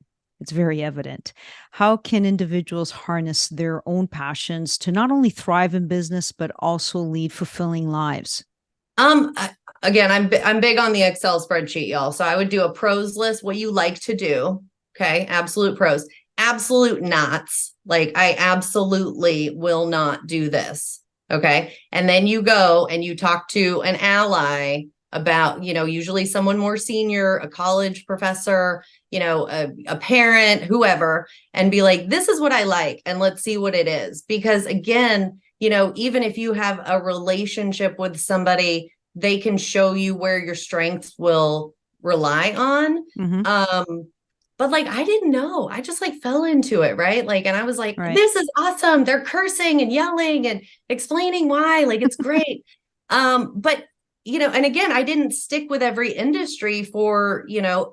It's very evident. How can individuals harness their own passions to not only thrive in business, but also lead fulfilling lives? Again, I'm big on the Excel spreadsheet, y'all. So I would do a pros list, what you like to do. Okay, absolute pros, absolute nots. Like I absolutely will not do this. Okay, and then you go and you talk to an ally about, usually someone more senior, a college professor, a parent, whoever, and be like, this is what I like, and let's see what it is. Because again, even if you have a relationship with somebody, they can show you where your strengths will rely on. Mm-hmm. But like, I didn't know. I just like fell into it, right? Like, and I was like, Right. this is awesome. They're cursing and yelling and explaining why, like, it's great. But and again, I didn't stick with every industry for,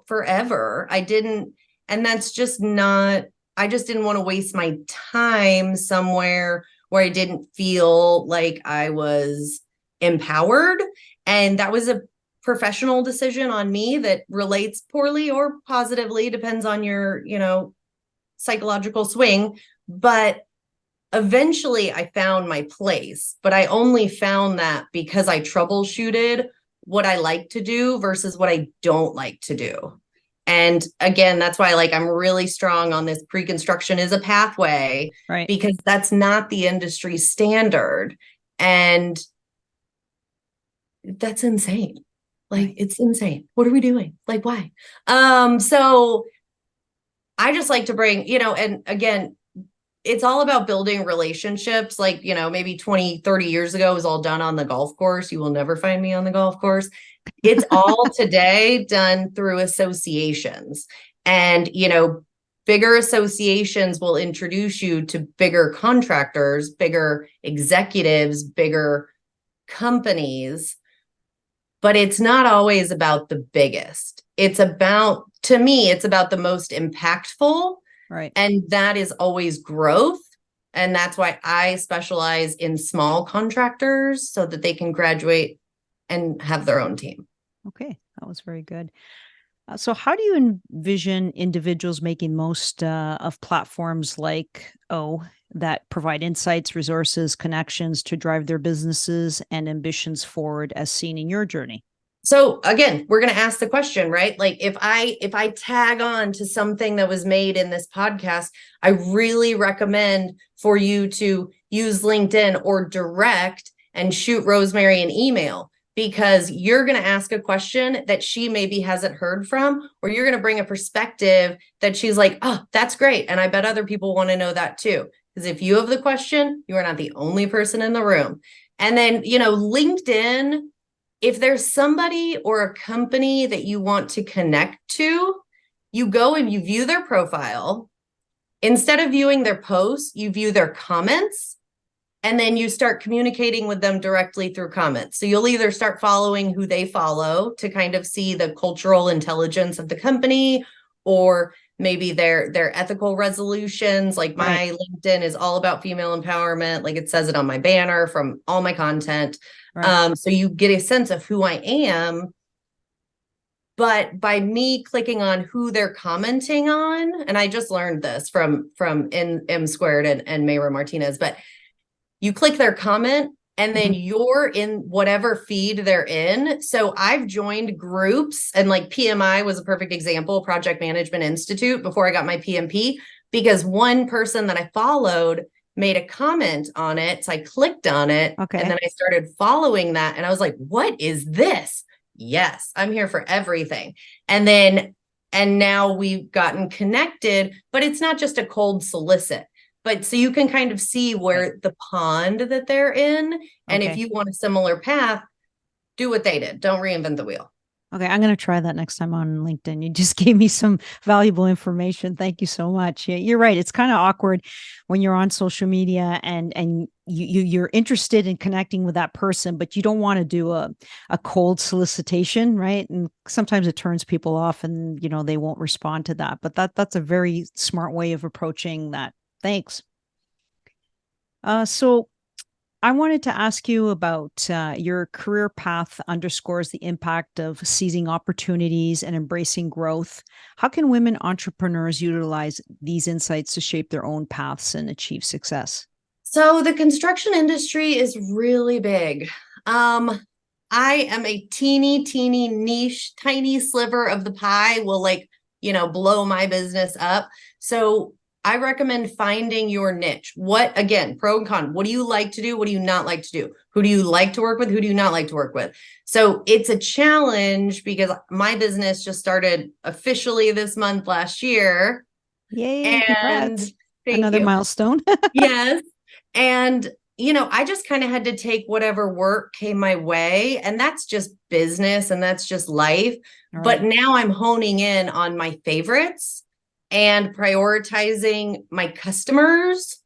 forever. I didn't, and that's just not, I just didn't want to waste my time somewhere where I didn't feel like I was empowered. And that was a professional decision on me that relates poorly or positively, depends on your, psychological swing. But eventually I found my place, but I only found that because I troubleshooted what I like to do versus what I don't like to do. And again, that's why I'm really strong on this pre-construction is a pathway, Right. because that's not the industry standard. And that's insane. Like, it's insane. What are we doing? Like, why? So I just like to bring, and again, it's all about building relationships. Like, maybe 20, 30 years ago, it was all done on the golf course. You will never find me on the golf course. It's all today done through associations. And, bigger associations will introduce you to bigger contractors, bigger executives, bigger companies. But it's not always about the biggest. To me, it's about the most impactful. Right. And that is always growth. And that's why I specialize in small contractors so that they can graduate and have their own team. Okay. That was very good. So, how do you envision individuals making most of platforms like that provide insights, resources, connections to drive their businesses and ambitions forward, as seen in your journey? So again, we're going to ask the question, right? Like if I tag on to something that was made in this podcast, I really recommend for you to use LinkedIn or direct and shoot Rosemary an email, because you're going to ask a question that she maybe hasn't heard from, or you're going to bring a perspective that she's like, oh, that's great. And I bet other people want to know that too. Because if you have the question, you are not the only person in the room. And then, LinkedIn, if there's somebody or a company that you want to connect to, you go and you view their profile. Instead of viewing their posts, you view their comments, and then you start communicating with them directly through comments. So you'll either start following who they follow to kind of see the cultural intelligence of the company, or maybe their ethical resolutions. Like my LinkedIn is all about female empowerment. Like it says it on my banner from all my content. Right. So you get a sense of who I am. But by me clicking on who they're commenting on, and I just learned this from M Squared and Mayra Martinez, but you click their comment and then you're in whatever feed they're in. So I've joined groups, and like PMI was a perfect example, Project Management Institute, before I got my PMP, because one person that I followed made a comment on it. So I clicked on it, Okay. and then I started following that. And I was like, what is this? Yes, I'm here for everything. And now we've gotten connected, but it's not just a cold solicit. But so you can kind of see where the pond that they're in. And if you want a similar path, do what they did. Don't reinvent the wheel. Okay, I'm going to try that next time on LinkedIn. You just gave me some valuable information. Thank you so much. Yeah, you're right. It's kind of awkward when you're on social media and you're interested in connecting with that person, but you don't want to do a cold solicitation, right? And sometimes it turns people off, and they won't respond to that. But that's a very smart way of approaching that. Thanks. So I wanted to ask you about your career path underscores the impact of seizing opportunities and embracing growth. How can women entrepreneurs utilize these insights to shape their own paths and achieve success? So the construction industry is really big. I am a teeny niche, tiny sliver of the pie will blow my business up. So I recommend finding your niche. What, again, pro and con, what do you like to do? What do you not like to do? Who do you like to work with? Who do you not like to work with? So it's a challenge because my business just started officially this month last year. Yay, And congrats. thank Another you. milestone. Yes. And, I just kind of had to take whatever work came my way. And that's just business and that's just life. All But right. now I'm honing in on my favorites and prioritizing my customers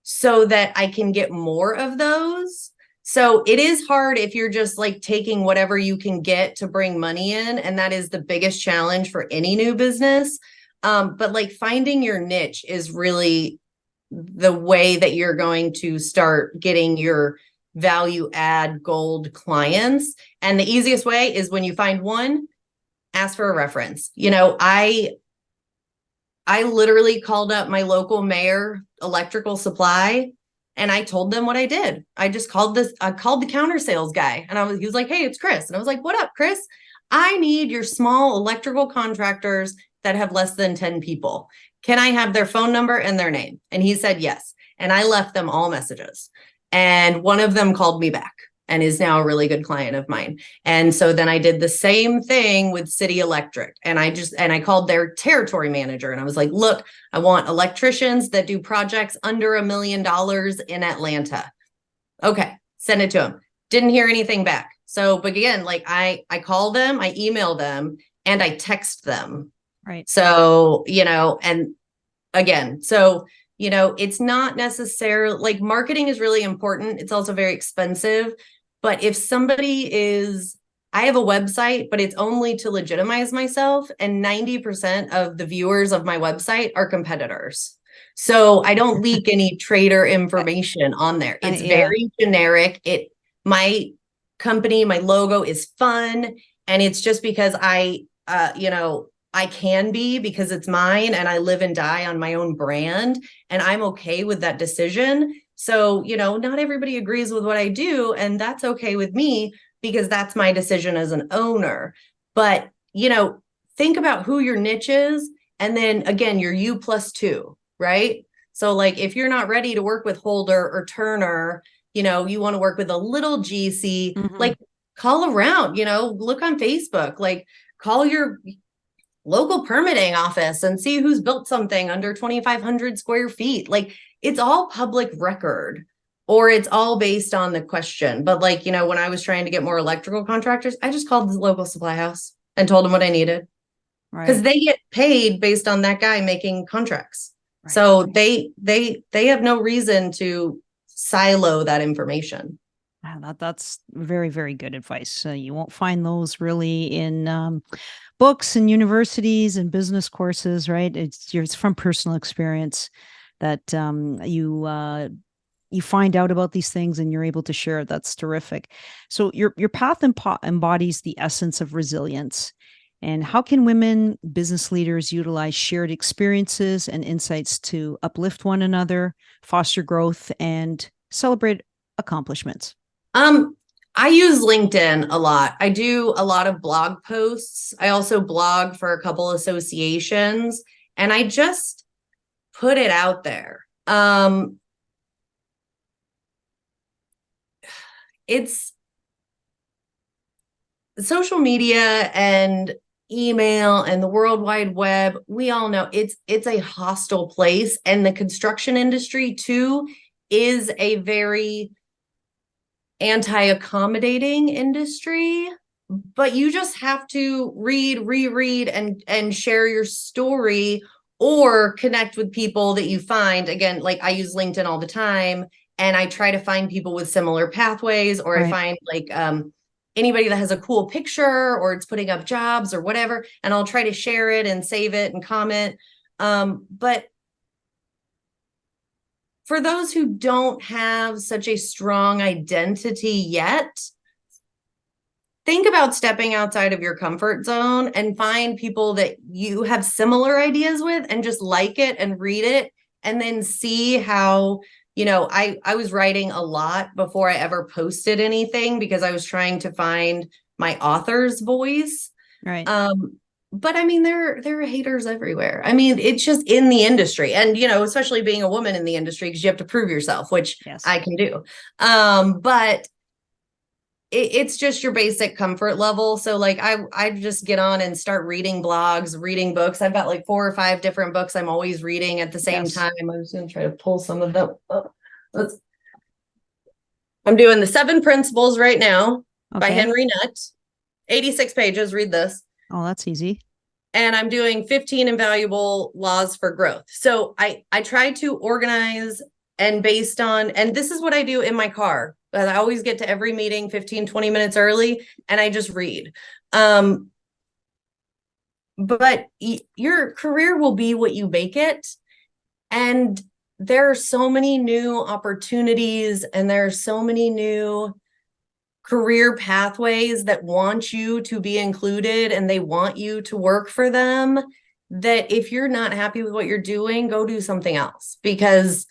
so that I can get more of those. So it is hard if you're just like taking whatever you can get to bring money in. And that is the biggest challenge for any new business. But like finding your niche is really the way that you're going to start getting your value add gold clients. And the easiest way is when you find one, ask for a reference. I literally called up my local mayor electrical supply and I told them what I did. I called the counter sales guy and he was like, "Hey, it's Chris." And I was like, "What up, Chris? I need your small electrical contractors that have less than 10 people. Can I have their phone number and their name?" And he said yes. And I left them all messages. And one of them called me back and is now a really good client of mine. And so then I did the same thing with City Electric. And I called their territory manager and I was like, "Look, I want electricians that do projects under $1 million in Atlanta." Okay, send it to him. Didn't hear anything back. So, but again, like I call them, I email them, and I text them. Right. So, and again, so, it's not necessarily like marketing is really important. It's also very expensive. But if I have a website, but it's only to legitimize myself, and 90% of the viewers of my website are competitors. So I don't leak any trader information on there. It's Yeah. very generic. My company, my logo is fun. And it's just because I can be because it's mine and I live and die on my own brand and I'm okay with that decision. So, not everybody agrees with what I do and that's okay with me because that's my decision as an owner. But, think about who your niche is and then again, your U plus two, right? So like if you're not ready to work with Holder or Turner, you want to work with a little GC, Mhm. like call around, look on Facebook, like call your local permitting office and see who's built something under 2,500 square feet. Like it's all public record or it's all based on the question. But like, when I was trying to get more electrical contractors, I just called the local supply house and told them what I needed because Right. they get paid based on that guy making contracts. Right. So they have no reason to silo that information. That's very, very good advice. You won't find those really in books and universities and business courses, right? It's from personal experience that you find out about these things and you're able to share it. That's terrific. So your path embodies the essence of resilience. And how can women business leaders utilize shared experiences and insights to uplift one another, foster growth, and celebrate accomplishments? I use LinkedIn a lot. I do a lot of blog posts. I also blog for a couple associations and I just put it out there. It's social media and email and the World Wide Web. We all know it's a hostile place and the construction industry too is a very anti-accommodating industry. but you just have to read, reread, and share your story, or connect with people that you find. Again, like I use LinkedIn all the time, and I try to find people with similar pathways, or I Right. find like anybody that has a cool picture or it's putting up jobs or whatever, and I'll try to share it and save it and comment. But for those who don't have such a strong identity yet, think about stepping outside of your comfort zone and find people that you have similar ideas with, and just like it and read it, and then see how, I was writing a lot before I ever posted anything, because I was trying to find my author's voice. Right. But I mean, there are haters everywhere. I mean, it's just in the industry, and especially being a woman in the industry, because you have to prove yourself, which Yes. I can do. But it's just your basic comfort level. So like I just get on and start reading blogs, reading books. I've got like 4 or 5 different books I'm always reading at the same time. I'm just going to try to pull some of them up. I'm doing The 7 Principles right now by Henry Nutt. 86 pages. Read this. Oh, that's easy. And I'm doing 15 Invaluable Laws for Growth. So I try to organize, and based on, and this is what I do in my car. But I always get to every meeting 15, 20 minutes early, and I just read. But your career will be what you make it. And there are so many new opportunities, and there are so many new career pathways that want you to be included, and they want you to work for them, that if you're not happy with what you're doing, go do something else. Because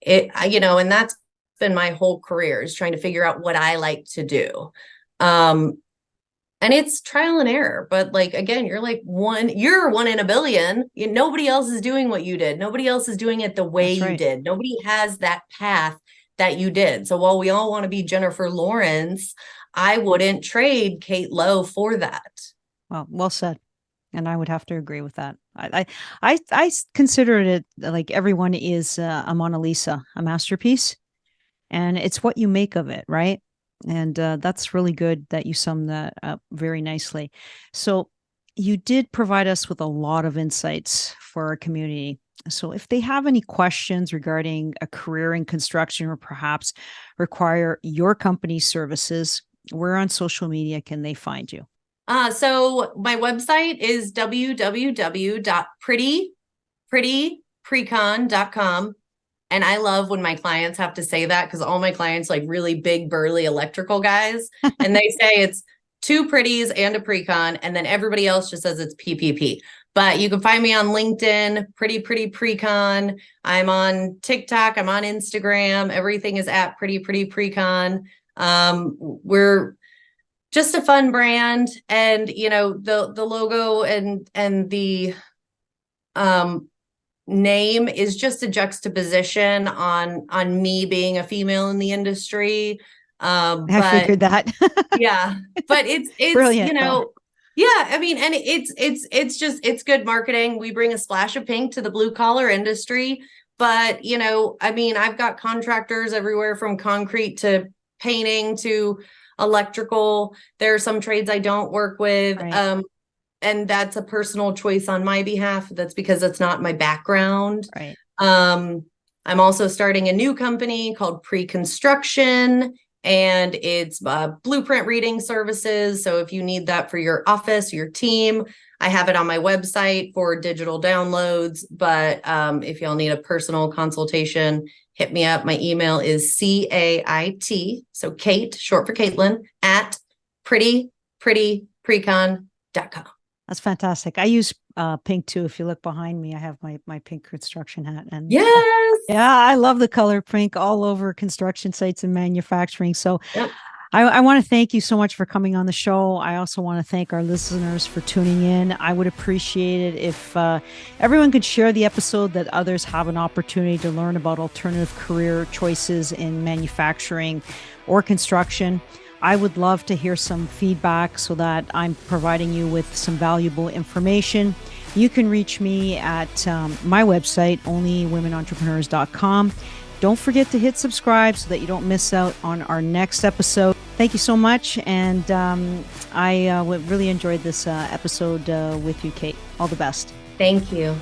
and that's been my whole career, is trying to figure out what I like to do. And it's trial and error, but like, again, you're one in a billion. Nobody else is doing what you did. Nobody else is doing it the way you did. Nobody has that path that you did. So while we all want to be Jennifer Lawrence, I wouldn't trade Cait Lowe for that. Well said. And I would have to agree with that. I consider it like everyone is a Mona Lisa, a masterpiece. And it's what you make of it, right? And that's really good that you summed that up very nicely. So you did provide us with a lot of insights for our community. So if they have any questions regarding a career in construction, or perhaps require your company's services, where on social media can they find you? So my website is www.prettyprecon.com. And I love when my clients have to say that, because all my clients like really big, burly electrical guys. And they say it's 2 pretties and a precon. And then everybody else just says it's PPP. But you can find me on LinkedIn, Pretty Precon. I'm on TikTok. I'm on Instagram. Everything is at Pretty Precon. We're just a fun brand. And, the logo and the name is just a juxtaposition on me being a female in the industry. I figured that. Yeah, but it's brilliant, yeah, I mean, and it's good marketing. We bring a splash of pink to the blue collar industry, but I mean, I've got contractors everywhere from concrete to painting to electrical. There are some trades I don't work with. Right. And that's a personal choice on my behalf. That's because it's not my background. Right. I'm also starting a new company called Pre-Construction, and it's blueprint reading services. So if you need that for your office, your team, I have it on my website for digital downloads. But if y'all need a personal consultation, hit me up. My email is CAIT, so Cait, short for Caitlin, at prettyprecon.com. That's fantastic. I use pink too. If you look behind me, I have my pink construction hat. And yes, yeah, I love the color pink all over construction sites and manufacturing. So yep. I want to thank you so much for coming on the show. I also want to thank our listeners for tuning in. I would appreciate it if everyone could share the episode, that others have an opportunity to learn about alternative career choices in manufacturing or construction. I would love to hear some feedback so that I'm providing you with some valuable information. You can reach me at my website, onlywomenentrepreneurs.com. Don't forget to hit subscribe so that you don't miss out on our next episode. Thank you so much. And I really enjoyed this episode with you, Cait. All the best. Thank you.